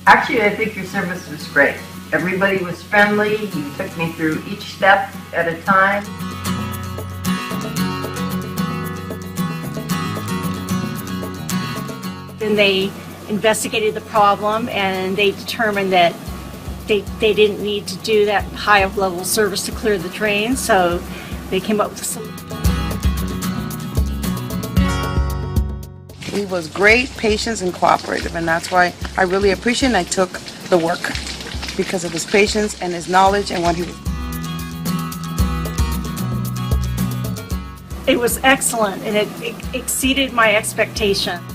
Actually, I think your service was great. Everybody was friendly. You took me through each step at a time. Then they investigated the problem and they determined that they didn't need to do that high level service to clear the drain, so they came up with a solution. He was great, patient, and cooperative, and that's why I really appreciate and I took the work because of his patience and his knowledge and what he was. It was excellent and it exceeded my expectations.